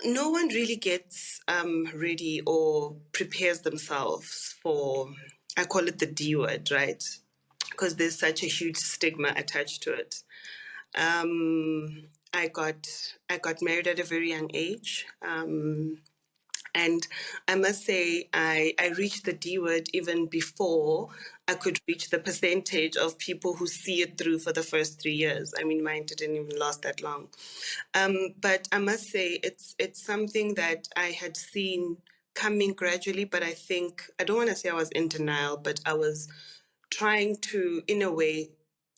No one really gets ready or prepares themselves for, I call it the D word, right? Because there's such a huge stigma attached to it. I got married at a very young age. And I must say, I reached the D word even before I could reach the percentage of people who see it through for the first 3 years. I mean, mine didn't even last that long. But I must say, it's something that I had seen coming gradually, but I think, I don't want to say I was in denial, but I was trying to, in a way,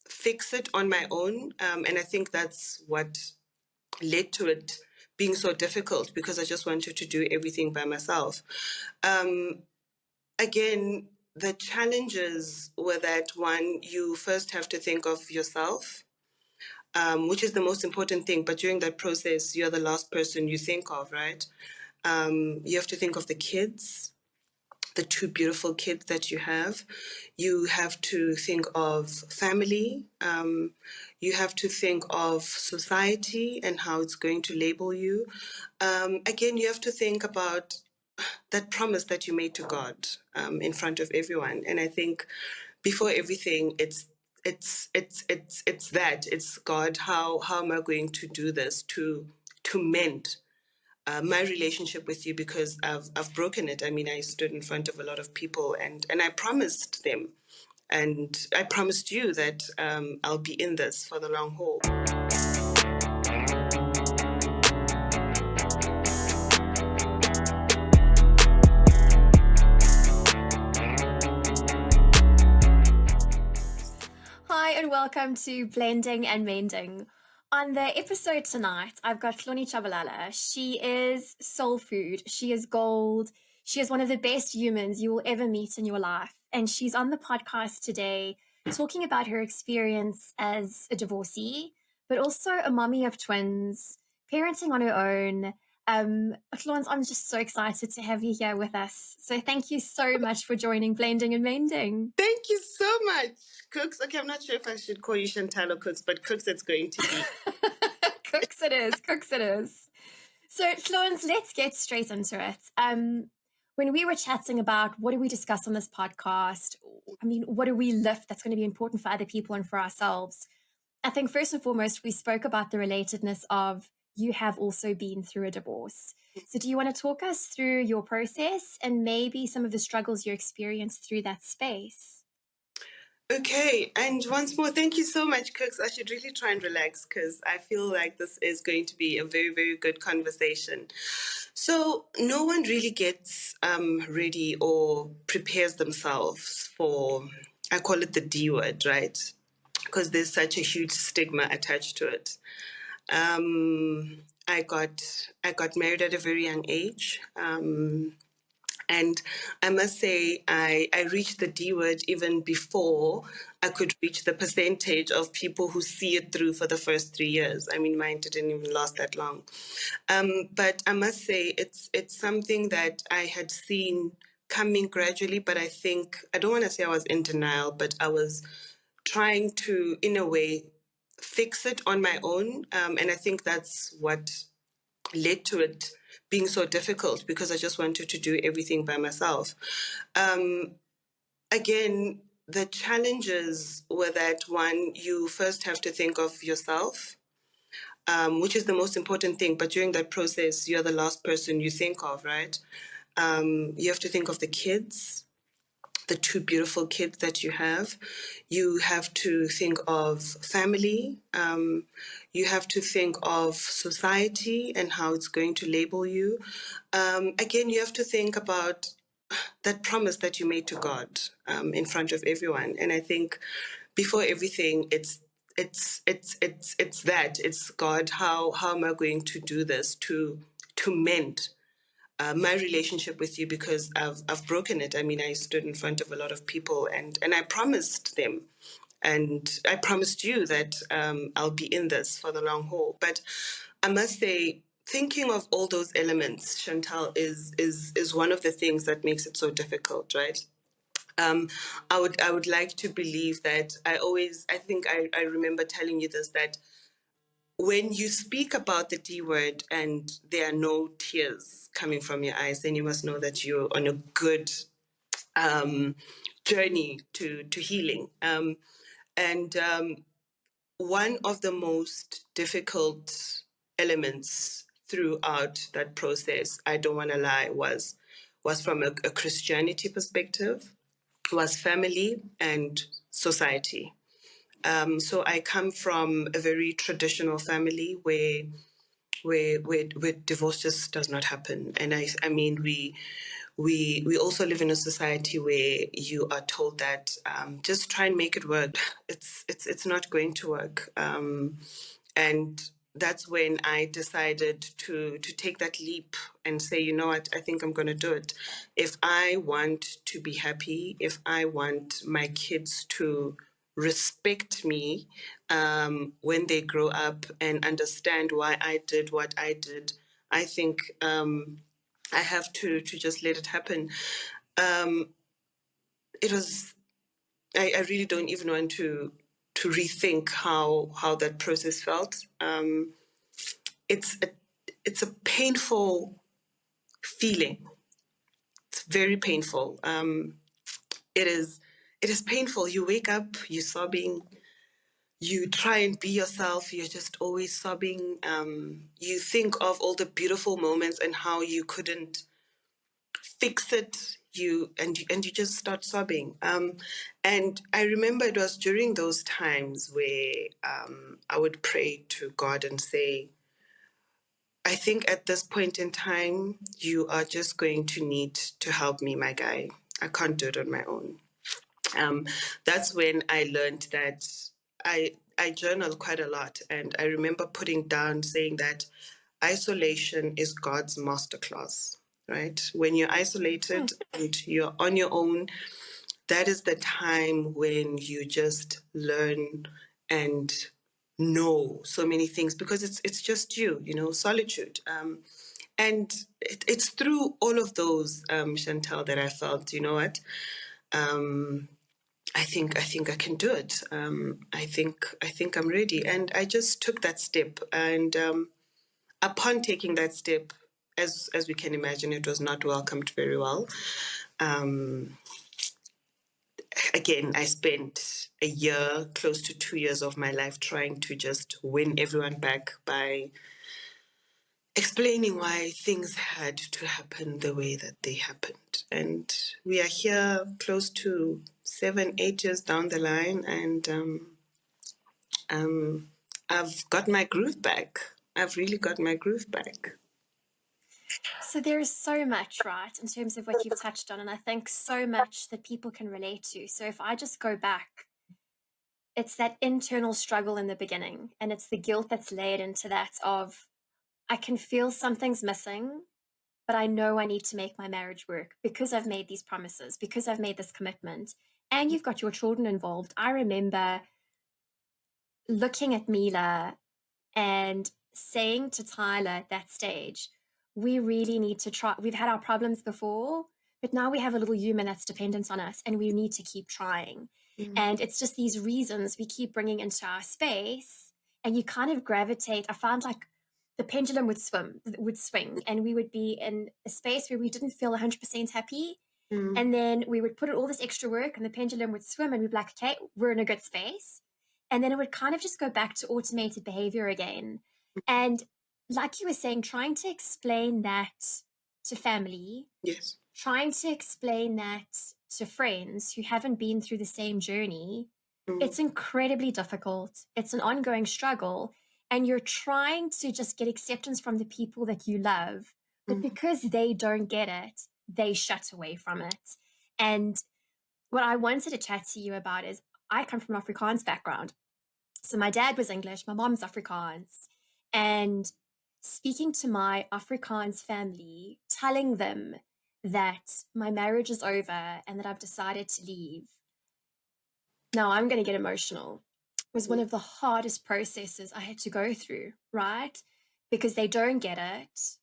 fix it on my own. And I think that's what led to it being so difficult because I just wanted to do everything by myself. Again, the challenges were that one, you first have to think of yourself, which is the most important thing. But during that process, you're the last person you think of, right? You have to think of the kids, the two beautiful kids that you have. You have to think of family. You have to think of society and how it's going to label you. Again, you have to think about that promise that you made to God in front of everyone. And I think before everything, it's that, it's God. How am I going to do this to mend my relationship with you, because I've broken it. I mean, I stood in front of a lot of people and I promised them, and I promised you that I'll be in this for the long haul. Hi, and welcome to Blending and Mending. On the episode tonight, I've got Hloni. She is soul food. She is gold. She is one of the best humans you will ever meet in your life. And she's on the podcast today talking about her experience as a divorcee, but also a mommy of twins, parenting on her own. Hlons, I'm just so excited to have you here with us. So thank you so much for joining Blending and Mending. Thank you so much, Cooks. Okay, I'm not sure if I should call you Chantal or Cooks, but Cooks it's going to be. Cooks it is. Cooks it is. So, Florence, let's get straight into it. When we were chatting about what do we discuss on this podcast, I mean, what do we lift that's going to be important for other people and for ourselves? I think first and foremost, we spoke about the relatedness of you have also been through a divorce. So, do you want to talk us through your process and maybe some of the struggles you experienced through that space? Okay, and once more, thank you so much, Cooks. I should really try and relax because I feel like this is going to be a very, very good conversation. So, no one really gets ready or prepares themselves for, I call it the D word, right? Because there's such a huge stigma attached to it. I got married at a very young age. And I must say, I reached the D word even before I could reach the percentage of people who see it through for the first 3 years. I mean, mine didn't even last that long. But I must say, it's something that I had seen coming gradually, but I think, I don't want to say I was in denial, but I was trying to, in a way, fix it on my own. And I think that's what led to it being so difficult because I just wanted to do everything by myself. Again, the challenges were that one, you first have to think of yourself, which is the most important thing. But during that process, you're the last person you think of, right? You have to think of the kids, the two beautiful kids that you have. You have to think of family. You have to think of society and how it's going to label you. Again, you have to think about that promise that you made to God in front of everyone. And I think before everything, it's that, it's God. How am I going to do this to mend my relationship with you, because I've broken it. I mean, I stood in front of a lot of people and I promised them, and I promised you that I'll be in this for the long haul. But I must say, thinking of all those elements, Chantal, is one of the things that makes it so difficult, right? I would like to believe that I remember telling you this, that when you speak about the D word and there are no tears coming from your eyes, then you must know that you're on a good journey to healing. And one of the most difficult elements throughout that process, I don't want to lie, was from a Christianity perspective, was family and society. So I come from a very traditional family where divorce just does not happen. And I mean, we also live in a society where you are told that just try and make it work. It's not going to work. And that's when I decided to take that leap and say, you know what, I think I'm going to do it. If I want to be happy, if I want my kids to respect me when they grow up and understand why I did what I did, I think I have to just let it happen. It was I really don't even want to rethink how that process felt. It's a it's a painful feeling. It's very painful. It is painful. You wake up, you're sobbing. You try and be yourself. You're just always sobbing. You think of all the beautiful moments and how you couldn't fix it. You just start sobbing. And I remember it was during those times where I would pray to God and say, I think at this point in time, you are just going to need to help me, my guy. I can't do it on my own. Um, that's when I learned that I journal quite a lot, and I remember putting down saying that isolation is God's masterclass. Right? When you're isolated and you're on your own, that is the time when you just learn and know so many things because it's just you, solitude. And it's through all of those, Chantal, that I felt, you know what, I think I can do it. I think I'm ready, and I just took that step. And upon taking that step, as we can imagine, it was not welcomed very well. Again, I spent a year, close to 2 years of my life trying to just win everyone back by explaining why things had to happen the way that they happened. And we are here close to 7, 8 years down the line, and I've got my groove back. I've really got my groove back. So there is so much, right, in terms of what you've touched on, and I think so much that people can relate to. So if I just go back, it's that internal struggle in the beginning, and it's the guilt that's laid into that of I can feel something's missing, but I know I need to make my marriage work because I've made these promises, because I've made this commitment. And you've got your children involved. I remember looking at Mila and saying to Tyler at that stage, we really need to try. We've had our problems before, but now we have a little human that's dependent on us and we need to keep trying. Mm, And it's just these reasons we keep bringing into our space and you kind of gravitate. I found like the pendulum would swing, and we would be in a space where we didn't feel 100% happy. mm, And then we would put in all this extra work and the pendulum would swim and we'd be like, okay, we're in a good space. And then it would kind of just go back to automated behavior again. And like you were saying, trying to explain that to family, yes. trying to explain that to friends who haven't been through the same journey, Mm, it's incredibly difficult. It's an ongoing struggle. And you're trying to just get acceptance from the people that you love. But mm, because they don't get it, they shut away from it. And what I wanted to chat to you about is I come from an Afrikaans background. So my dad was English, my mom's Afrikaans. And speaking to my Afrikaans family, telling them that my marriage is over and that I've decided to leave. Now I'm going to get emotional. Was one mm, of the hardest processes I had to go through, right? Because they don't get it.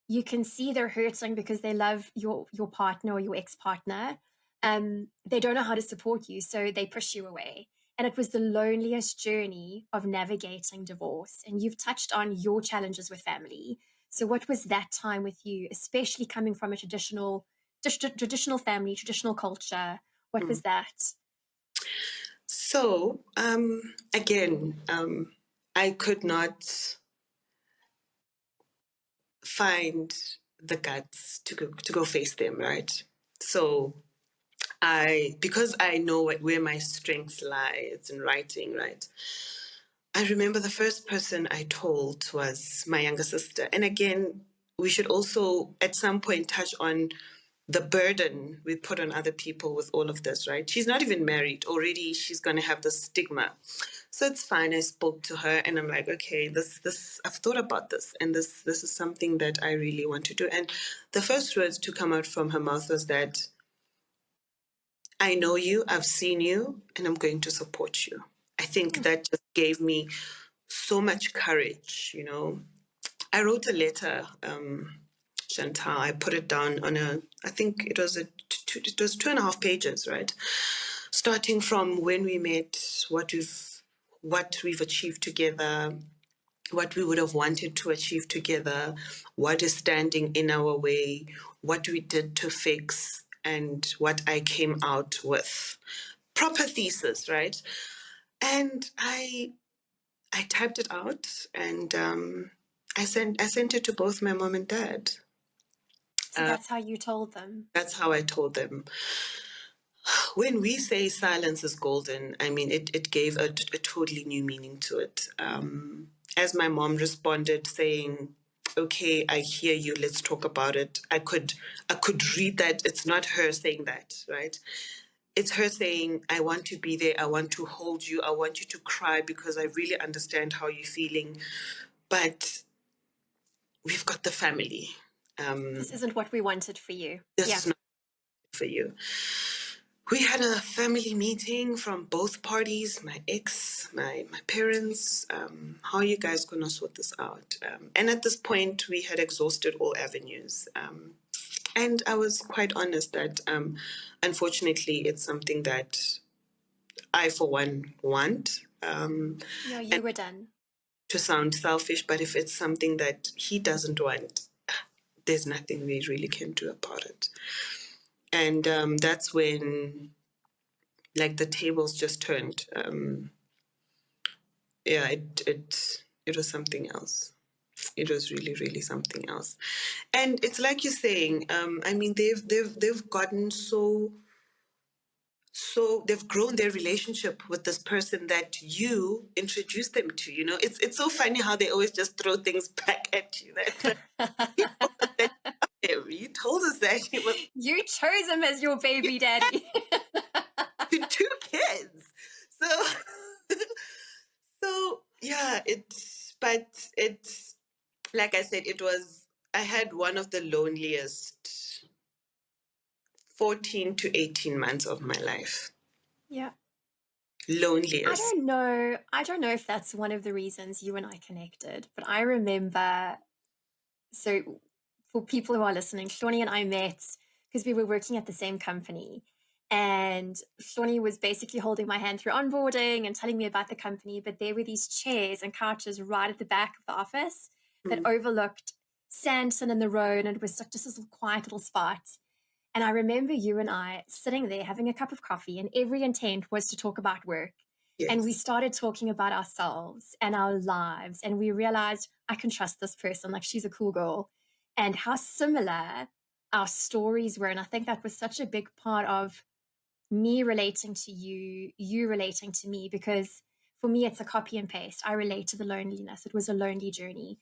You can see they're hurting because they love your partner or your ex-partner. They don't know how to support you, so they push you away. And it was the loneliest journey of navigating divorce. And you've touched on your challenges with family. So, what was that time with you, especially coming from a traditional family, traditional culture? What Mm. was that? So, again, I could not find the guts to go face them, right? So because I know where my strengths lie, it's in writing, right? I remember the first person I told was my younger sister. And again, we should also at some point touch on the burden we put on other people with all of this, right? She's not even married. Already she's gonna have the stigma. So it's fine. I spoke to her and I'm like, okay, this I've thought about this and this is something that I really want to do. And the first words to come out from her mouth was that I know you, I've seen you, and I'm going to support you. I think Mm. that just gave me so much courage, you know. I wrote a letter, Chantal. I put it down on I think it was it was 2.5 pages, right? Starting from when we met, what we've achieved together, what we would have wanted to achieve together, what is standing in our way, what we did to fix, and what I came out with. Proper thesis, right? And I typed it out and I sent it to both my mom and dad. So that's how you told them. That's how I told them. When we say silence is golden, I mean it gave a totally new meaning to it. As my mom responded saying, "Okay, I hear you. Let's talk about it." I could read that it's not her saying that, right? It's her saying, "I want to be there. I want to hold you. I want you to cry because I really understand how you're feeling, but we've got the family. This isn't what we wanted for you. This Yeah. is not for you." We had a family meeting from both parties, my ex, my parents. How are you guys going to sort this out? And at this point, we had exhausted all avenues. And I was quite honest that unfortunately, it's something that I, for one, want. Yeah, And you were done. to sound selfish, but if it's something that he doesn't want, there's nothing we really can do about it. And that's when, like, the tables just turned. Yeah, it was something else. It was really, really something else. And it's like you're saying. I mean, they've gotten so they've grown their relationship with this person that you introduced them to. You know, it's so funny how they always just throw things back at you. That you told us that you told us that he was You chose him as your baby daddy. to two kids. So so yeah, but it like I said, I had one of the loneliest 14 to 18 months of my life. Yeah. I Loneliest. don't know. I don't know if that's one of the reasons you and I connected, but I remember. So, for people who are listening, Hloni and I met because we were working at the same company. And Hloni was basically holding my hand through onboarding and telling me about the company. But there were these chairs and couches right at the back of the office that Mm, overlooked Sandton and the road. And it was just this quiet little spot. And I remember you and I sitting there having a cup of coffee, and every intent was to talk about work. And we yes. started talking about ourselves and our lives. And we realized I can trust this person. Like, she's a cool girl. And how similar our stories were. And I think that was such a big part of me relating to you, you relating to me, because for me, it's a copy and paste. I relate to the loneliness. It was a lonely journey.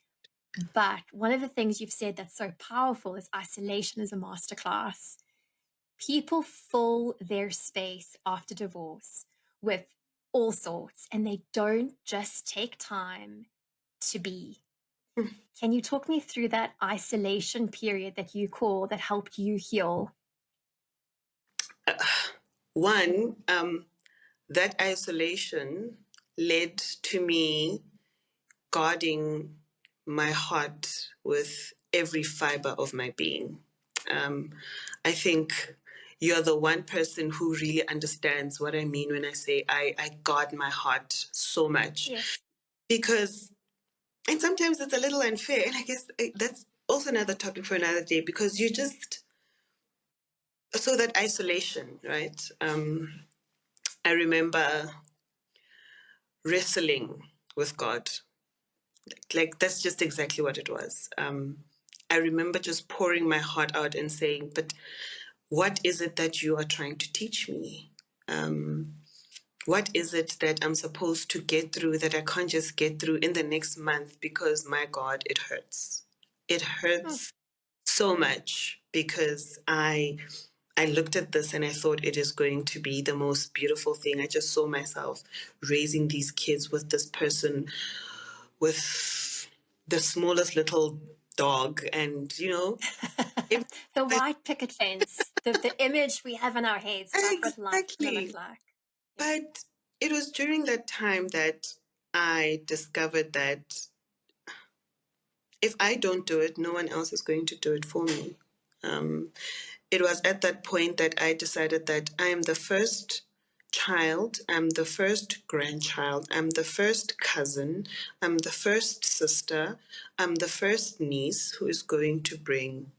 But one of the things you've said that's so powerful is isolation is a masterclass. People fill their space after divorce with all sorts, and they don't just take time to be. Mm. Can you talk me through that isolation period that you call that helped you heal? One, that isolation led to me guarding my heart with every fiber of my being. I think you're the one person who really understands what I mean when I say I guard my heart so much. Yes. Because, and sometimes it's a little unfair, and I guess that's also another topic for another day, because you just, so that isolation, right? I remember wrestling with God. Like, that's just exactly what it was. I remember just pouring my heart out and saying, but what is it that you are trying to teach me? What is it that I'm supposed to get through that I can't just get through in the next month? Because my God, it hurts. It Oh, hurts so much because I looked at this and I thought it is going to be the most beautiful thing. I just saw myself raising these kids with this person with the smallest little dog, and it, the but white picket fence, the image we have in our heads about what life's going to look exactly. like. Yeah. But it was during that time that I discovered that if I don't do it, no one else is going to do it for me. It was at that point that I decided that I am the first child, I'm the first grandchild, I'm the first cousin, I'm the first sister, I'm the first niece who is going to bring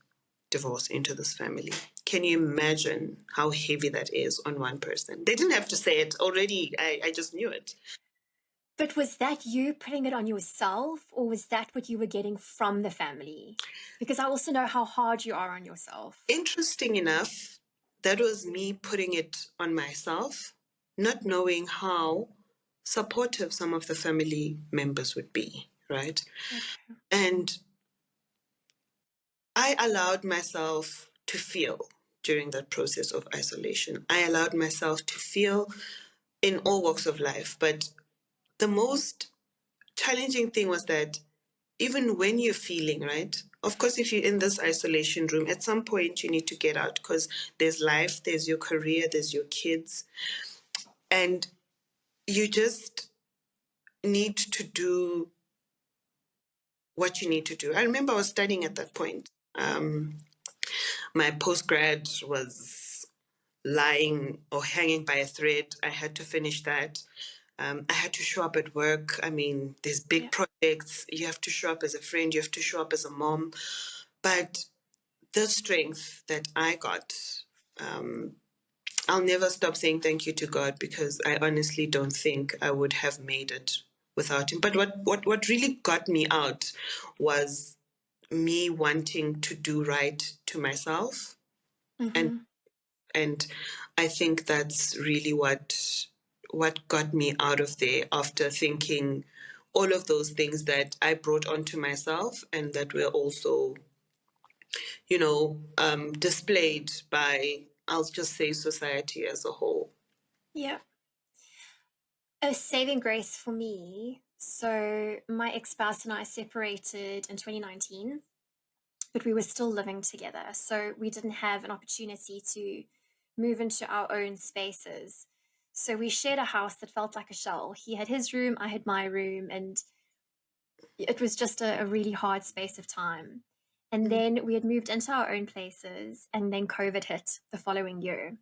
divorce into this family. Can you imagine how heavy that is on one person? They didn't have to say it already. I just knew it. But was that you putting it on yourself, or was that what you were getting from the family? Because I also know how hard you are on yourself. Interesting enough, that was me putting it on myself, not knowing how supportive some of the family members would be, right? Okay. And I allowed myself to feel during that process of isolation. I allowed myself to feel in all walks of life. But the most challenging thing was that even when you're feeling, right? Of course, if you're in this isolation room, at some point you need to get out because there's life, there's your career, there's your kids, and you just need to do what you need to do. I remember I was studying at that point. My postgrad was lying or hanging by a thread. I had to finish that. I had to show up at work. I mean, there's big Yeah. projects. You have to show up as a friend. You have to show up as a mom. But the strength that I got, I'll never stop saying thank you to God because I honestly don't think I would have made it without Him. But what really got me out was me wanting to do right to myself, and Mm-hmm. and I think that's really what got me out of there after thinking all of those things that I brought onto myself and that were also displayed by, I'll just say, society as a whole. Yeah. A saving grace for me. So, my ex spouse and I separated in 2019, but we were still living together. So, we didn't have an opportunity to move into our own spaces. So, we shared a house that felt like a shell. He had his room, I had my room, and it was just a really hard space of time. And Mm-hmm. then we had moved into our own places, and then COVID hit the following year.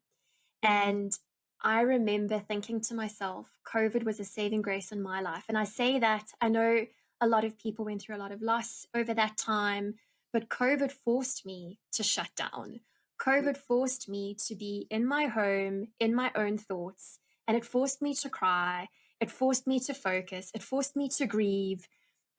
Mm-hmm. And I remember thinking to myself, COVID was a saving grace in my life. And I say that I know a lot of people went through a lot of loss over that time, but COVID forced me to shut down. COVID forced me to be in my home, in my own thoughts, and it forced me to cry. It forced me to focus. It forced me to grieve.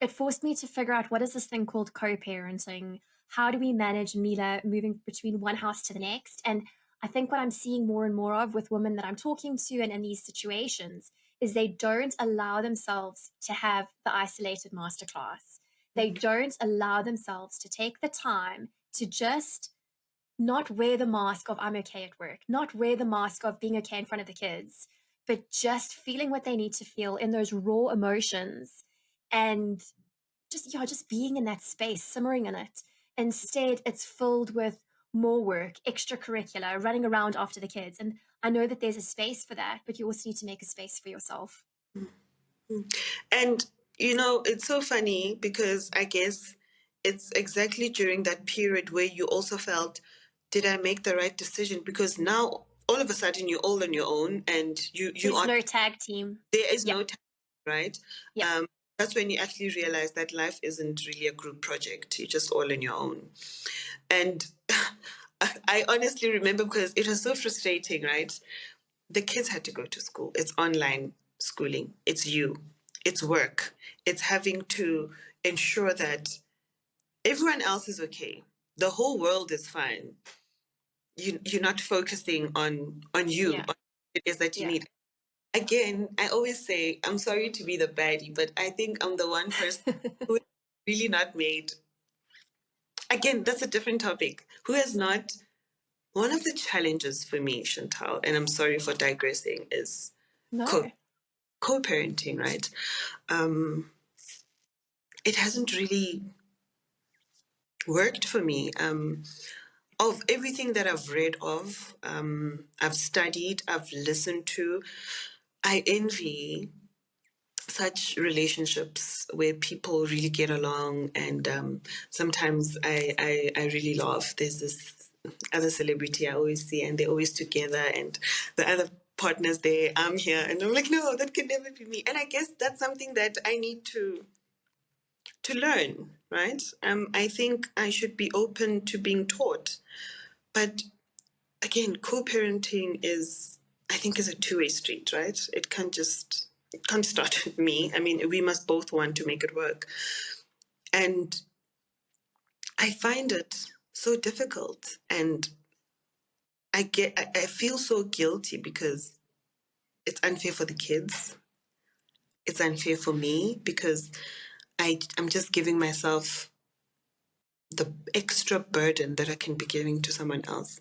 It forced me to figure out what is this thing called co-parenting? How do we manage Mila moving between one house to the next? And I think what I'm seeing more and more of with women that I'm talking to and in these situations is they don't allow themselves to have the isolated masterclass. They don't allow themselves to take the time to just not wear the mask of I'm okay at work, not wear the mask of being okay in front of the kids, but just feeling what they need to feel in those raw emotions and just being in that space, simmering in it. Instead, it's filled with more work, extracurricular, running around after the kids. And I know that there's a space for that, but you also need to make a space for yourself. And, it's so funny because I guess it's exactly during that period where you also felt did I make the right decision? Because now all of a sudden you're all on your own and you There's are no tag team. there is Yeah, no time, right? yeah. That's when you actually realize that life isn't really a group project. You're just all on your own. And I honestly remember because it was so frustrating, right? The kids had to go to school. It's online schooling. It's you. It's work. It's having to ensure that everyone else is okay. The whole world is fine. You're not focusing on you, on Yeah, what it is that you yeah. need. Again, I always say, I'm sorry to be the baddie, but I think I'm the one person who is really not made. Again, that's a different topic. Who has not. One of the challenges for me, Chantal, and I'm sorry for digressing, is co No, parenting, right? Um, it hasn't really worked for me. Of everything that I've read of, I've studied, I've listened to, I envy such relationships where people really get along, and sometimes I really laugh. There's this other celebrity I always see, and they're always together, and the other partners there, I'm here, and I'm like, no, that can never be me. And I guess that's something that I need to learn, right? I think I should be open to being taught, but again, co-parenting is, I think, is a two-way street, right? It can't start with me. I mean, we must both want to make it work. And I find it so difficult. And I feel so guilty because it's unfair for the kids. It's unfair for me because I'm just giving myself the extra burden that I can be giving to someone else.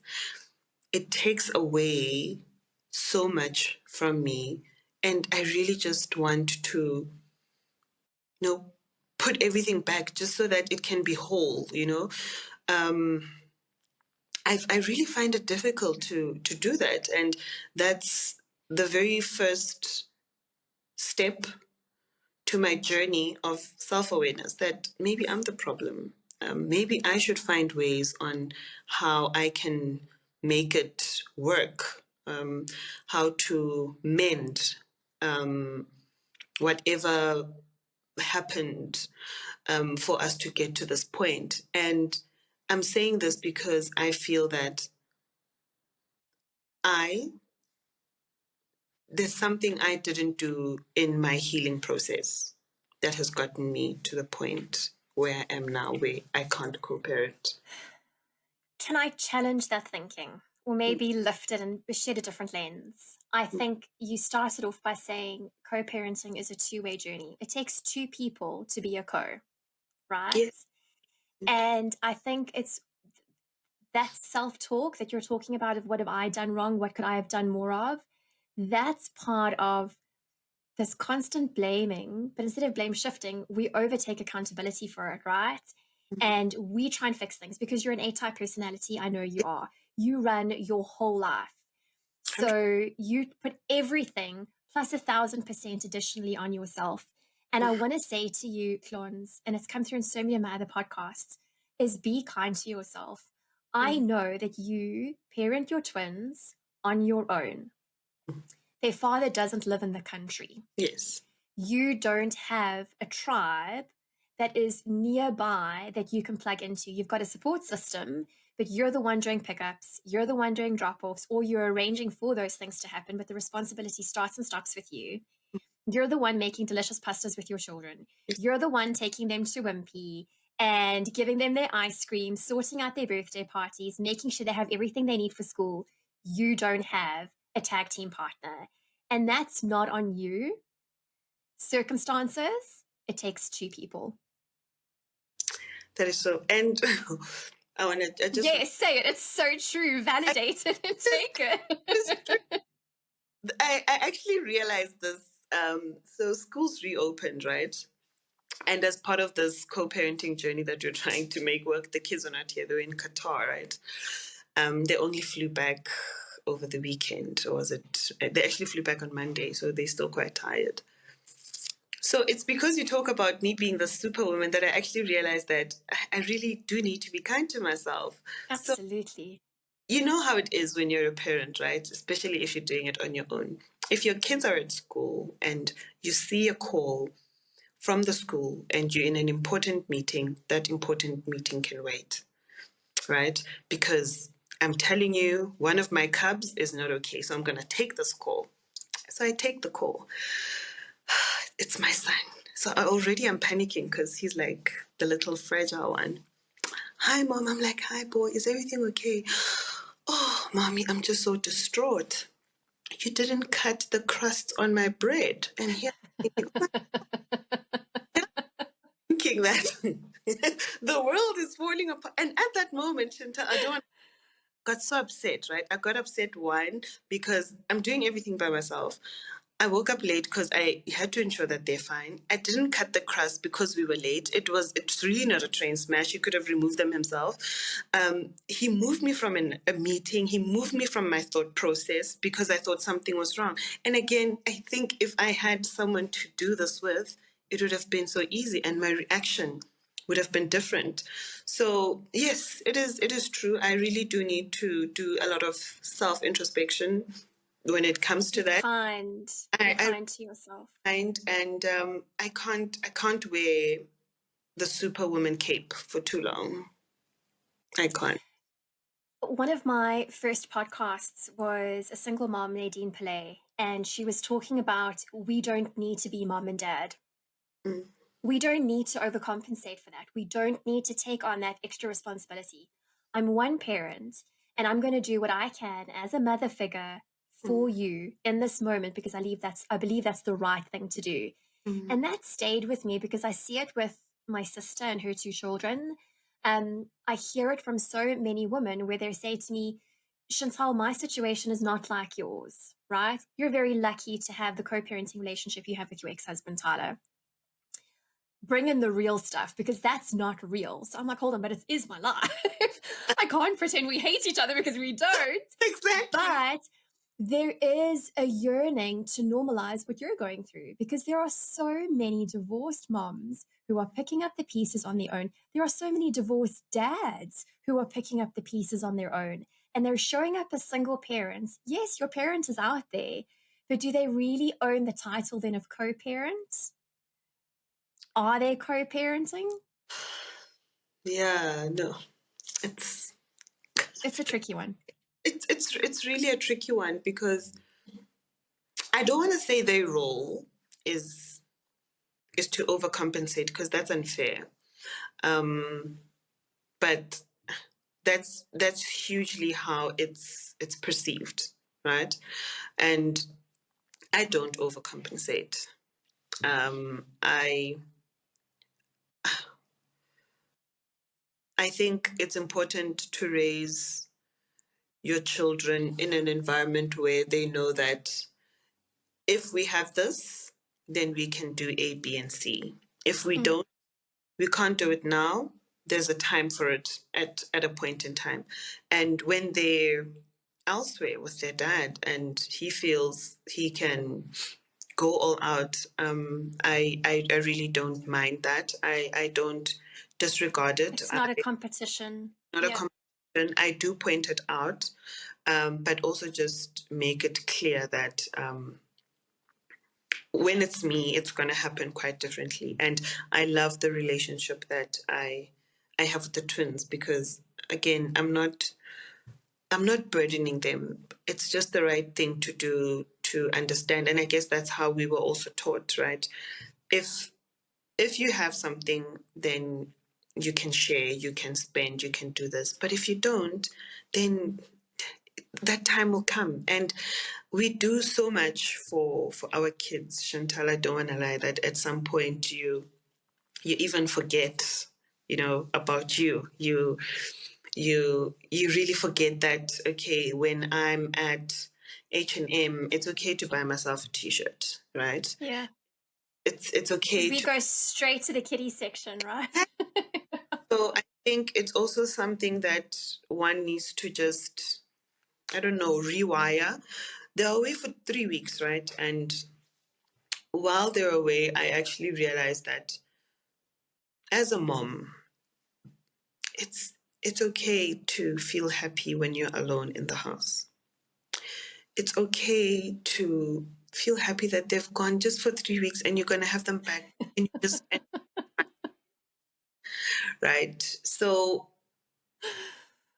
It takes away so much from me. And I really just want to, put everything back just so that it can be whole, Um, I really find it difficult to do that. And that's the very first step to my journey of self-awareness that maybe I'm the problem. Maybe I should find ways on how I can make it work, how to mend whatever happened for us to get to this point. And I'm saying this because I feel that I there's something I didn't do in my healing process that has gotten me to the point where I am now, where I can't co-parent. can I challenge that thinking? Or maybe lift it and shed a different lens. I think you started off by saying co parenting is a two-way journey. It takes two people to be a co, right? Yeah. And I think it's that self talk that you're talking about of what have I done wrong? What could I have done more of? That's part of this constant blaming, but instead of blame shifting, we overtake accountability for it, right? And we try and fix things because you're an A type personality. I know you are. You run your whole life. So you put everything plus 1,000% additionally on yourself. And I want to say to you, Clons, and it's come through in so many of my other podcasts, is be kind to yourself. I know that you parent your twins on your own. Their father doesn't live in the country. Yes. You don't have a tribe that is nearby that you can plug into. You've got a support system, but you're the one doing pickups, you're the one doing drop offs, or you're arranging for those things to happen, but the responsibility starts and stops with you. You're the one making delicious pastas with your children. You're the one taking them to Wimpy and giving them their ice cream, sorting out their birthday parties, making sure they have everything they need for school. You don't have a tag team partner. And that's not on you. Circumstances, it takes two people. That is so. And I want to, I just, Yes, say it. It's so true. I, Validate it and take it's true. it. I actually realized this. So schools reopened, right? And as part of this co-parenting journey that you're trying to make work, the kids are not here. They're in Qatar, right? They only flew back over the weekend, or was it? They actually flew back on Monday, so they're still quite tired. So it's because you talk about me being the superwoman that I actually realized that I really do need to be kind to myself. So Absolutely. you know how it is when you're a parent, right? Especially if you're doing it on your own. If your kids are at school and you see a call from the school and you're in an important meeting, that important meeting can wait, right? Because I'm telling you, one of my cubs is not okay. So I'm going to take this call. So I take the call. It's my son. So already I'm panicking because he's like the little fragile one. Hi, mom. I'm like, hi, boy. Is everything okay? Oh, mommy, I'm just so distraught. You didn't cut the crust on my bread. And here I'm thinking, oh, I'm thinking that the world is falling apart. And at that moment, Chantal, I don't got so upset, right? I got upset, one, because I'm doing everything by myself. I woke up late because I had to ensure that they're fine. I didn't cut the crust because we were late. It's really not a train smash. He could have removed them himself. He moved me from a meeting. He moved me from my thought process because I thought something was wrong. And again, I think if I had someone to do this with, it would have been so easy and my reaction would have been different. So yes, it is true. I really do need to do a lot of self introspection when it comes to Be that. kind. Be I kind to yourself. find, and I can't wear the superwoman cape for too long. I can't. One of my first podcasts was a single mom, Nadine Pillay, and she was talking about we don't need to be mom and dad. Mm, We don't need to overcompensate for that. We don't need to take on that extra responsibility. I'm one parent and I'm going to do what I can as a mother figure mm, for you in this moment because I believe that's the right thing to do. mm. And that stayed with me because I see it with my sister and her two children. I hear it from so many women where they say to me, Chantal, my situation is not like yours, right? You're very lucky to have the co parenting relationship you have with your ex husband, Tyler. Bring in the real stuff because that's not real. So I'm like, hold on, but it is my life. I can't pretend we hate each other because we don't. Exactly. But there is a yearning to normalize what you're going through because there are so many divorced moms who are picking up the pieces on their own. There are so many divorced dads who are picking up the pieces on their own and they're showing up as single parents. Yes, your parent is out there, but do they really own the title then of co parent? Are they co parenting? Yeah, no. It's It's a tricky one. it's really a tricky one because I don't want to say their role is to overcompensate because that's unfair. Um, but that's hugely how it's perceived, right? And I don't overcompensate. I think it's important to raise your children in an environment where they know that if we have this, then we can do A, B, and C. If we Mm. don't, we can't do it now. There's a time for it at a point in time. And when they're elsewhere with their dad and he feels he can go all out, I really don't mind that. I don't disregard it. It's not a competition. Not a Yeah. competition. I do point it out, but also just make it clear that when it's me, it's going to happen quite differently. And I love the relationship that I have with the twins because again, I'm not burdening them. It's just the right thing to do to understand. And I guess that's how we were also taught, right? If if you have something, then you can share, you can spend, you can do this. But if you don't, then that time will come. And we do so much for our kids, Chantal. I don't want to lie that at some point you even forget, about you. You really forget that, okay, when I'm at H&M, it's okay to buy myself a t-shirt, right? Yeah. It's Because okay we to. go straight to the kiddie section, right? So I think it's also something that one needs to just, I don't know, rewire. They're away for 3 weeks, right? And while they're away, I actually realized that as a mom, it's it's okay to feel happy when you're alone in the house. It's okay to feel happy that they've gone just for 3 weeks and you're going to have them back and you just, right? So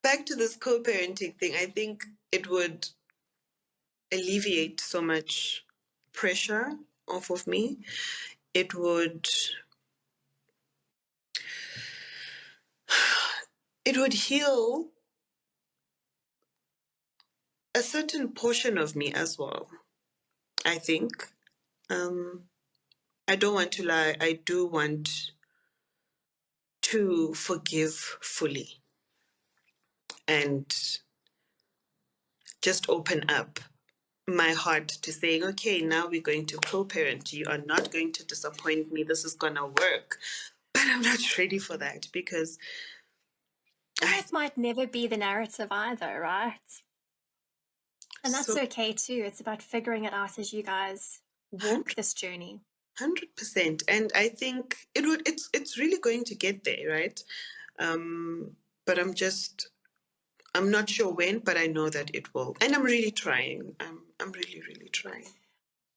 back to this co-parenting thing, I think it would alleviate so much pressure off of me. It would heal a certain portion of me as well, I think. Um, I don't want to lie. I do want to forgive fully and just open up my heart to saying, okay, now we're going to co-parent. You are not going to disappoint me. This is going to work. But I'm not ready for that because And I that might never be the narrative either, right? And that's so okay too. It's about figuring it out as you guys walk this journey. 100%. And I think it's really going to get there, right? But I'm not sure when, but I know that it will. And I'm really trying. I'm really, really trying.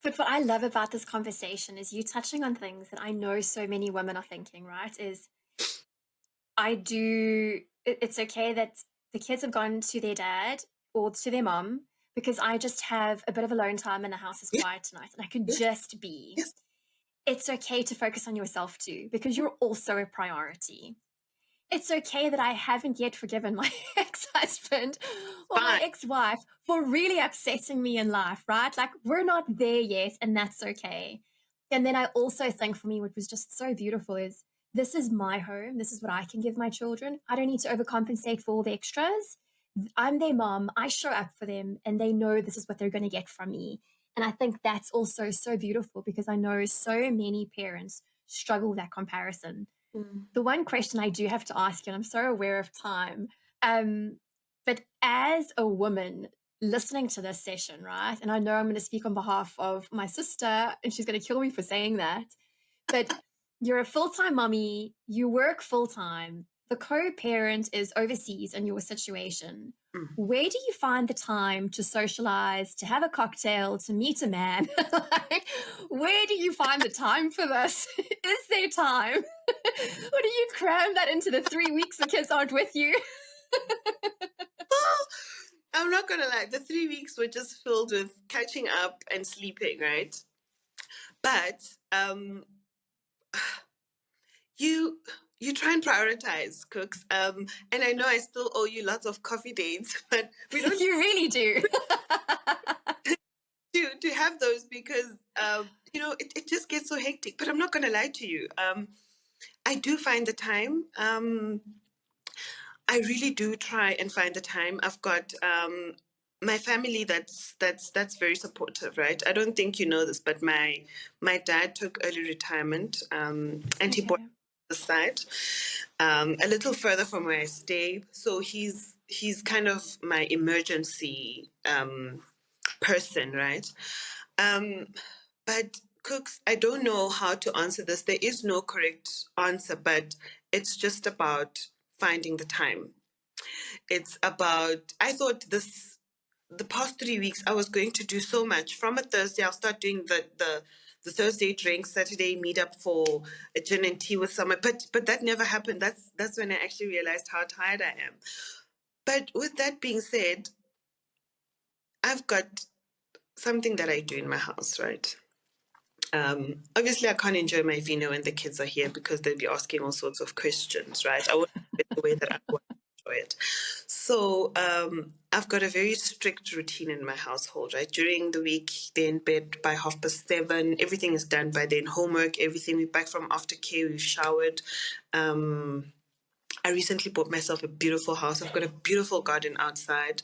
But what I love about this conversation is you touching on things that I know so many women are thinking, right? Is it's okay that the kids have gone to their dad or to their mom because I just have a bit of alone time and the house is Yeah, quiet tonight and I can yes, just be. yes. It's okay to focus on yourself too because you're also a priority. It's okay that I haven't yet forgiven my ex-husband or my Fine. ex-wife for really upsetting me in life, right? Like we're not there yet, and that's okay. And then I also think for me, what was just so beautiful is this is my home. This is what I can give my children. I don't need to overcompensate for all the extras. I'm their mom. I show up for them, and they know this is what they're going to get from me. And I think that's also so beautiful because I know so many parents struggle with that comparison. Mm. The one question I do have to ask you, and I'm so aware of time, um, but as a woman listening to this session, right? And I know I'm going to speak on behalf of my sister, and she's going to kill me for saying that, but you're a full time mommy, you work full time, the co parent is overseas in your situation. Mm. Where do you find the time to socialize, to have a cocktail, to meet a man? Like, where do you find the time for this? Is there time? Or do you cram that into the 3 weeks the kids aren't with you? I'm not gonna lie, the 3 weeks were just filled with catching up and sleeping, right? But you you try and prioritize, Cooks. And I know I still owe you lots of coffee dates, but we don't You really do. to have those because it just gets so hectic. But I'm not gonna lie to you. I do find the time. I really do try and find the time. I've got my family that's very supportive, right? I don't think you know this, but my dad took early retirement, and he bought Okay. the site a little further from where I stay. So he's kind of my emergency person, right? Um, but Cooks, I don't know how to answer this. There is no correct answer, but it's just about finding the time. It's about, I thought the past 3 weeks, I was going to do so much. From a Thursday, I'll start doing the Thursday drink, Saturday meetup for a gin and tea with someone. But that never happened. That's when I actually realized how tired I am. But with that being said, I've got something that I do in my house, right? Obviously, I can't enjoy my vino when the kids are here because they'll be asking all sorts of questions, right? I won't do it the way that I want to enjoy it. So I've got a very strict routine in my household, right? During the week, they're in bed by 7:30. Everything is done by then. Homework, everything. We're back from aftercare. We've showered. I recently bought myself a beautiful house. I've got a beautiful garden outside.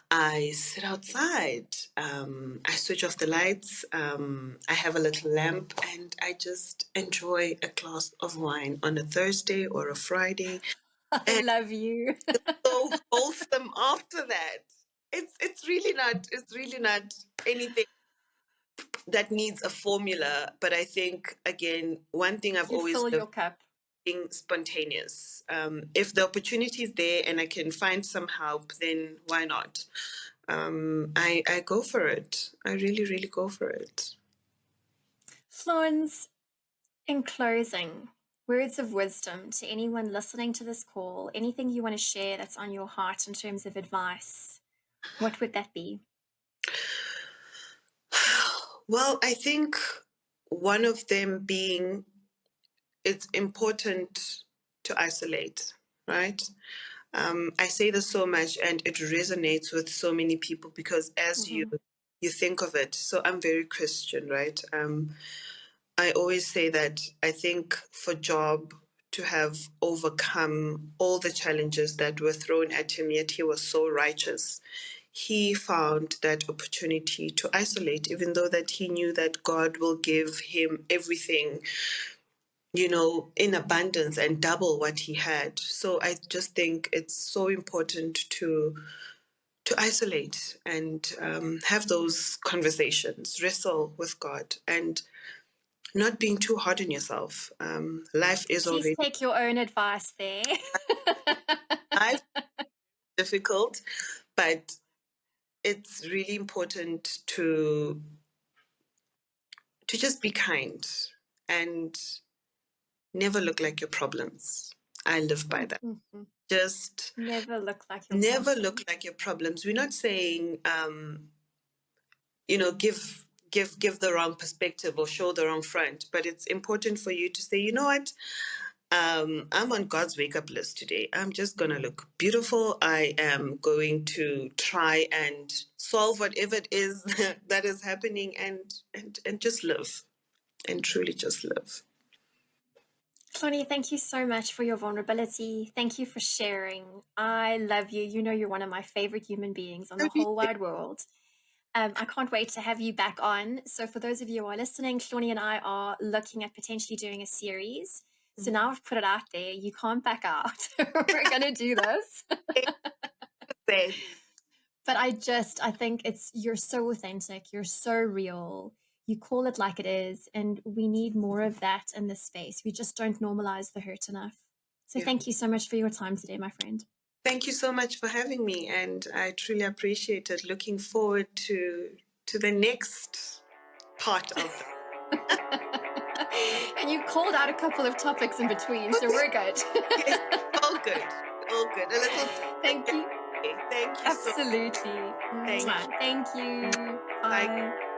I sit outside. I switch off the lights. I have a little lamp and I just enjoy a glass of wine on a Thursday or a Friday. I And love you. so wholesome after that. It's really not anything that needs a formula. But I think again, one thing I've You always fill lived your cup. being spontaneous. If the opportunity is there and I can find some help, then why not? I go for it. I really, really go for it. Florence, in closing, words of wisdom to anyone listening to this call, anything you want to share that's on your heart in terms of advice, what would that be? Well, I think one of them being it's important to isolate, right? I say this so much and it resonates with so many people because as Mm-hmm. you think of it, so I'm very Christian, right? I always say that I think for Job to have overcome all the challenges that were thrown at him, yet he was so righteous. He found that opportunity to isolate, even though that he knew that God will give him everything, in abundance and double what he had. So I just think it's so important to isolate and have those conversations, wrestle with God, and not being too hard on yourself. Life is Please already take your own advice there. life difficult, but it's really important to just be kind and never look like your problems. I live by that. Mhm. Just Never look like your never look problem. like your problems. We're not saying give the wrong perspective or show the wrong front, but it's important for you to say, you know what, I'm on God's wake up list today. I'm just gonna look beautiful. I am going to try and solve whatever it is that is happening, and just live, and truly just live. Hloni, thank you so much for your vulnerability. Thank you for sharing. I love you. You know you're one of my favorite human beings on the whole wide world. I can't wait to have you back on. So, for those of you who are listening, Hloni and I are looking at potentially doing a series. So now I've put it out there. You can't back out. We're going to do this. Say, But I think you're so authentic, you're so real. You call it like it is, and we need more of that in this space. We just don't normalize the hurt enough. So yeah. thank you so much for your time today, my friend. Thank you so much for having me, and I truly appreciate it. Looking forward to the next part of the. And you called out a couple of topics in between, so we're good. Yes, all good, all good. A little. Thank you. Thank you so. Absolutely. Thank Mwah. Thank you. you. Bye. Bye.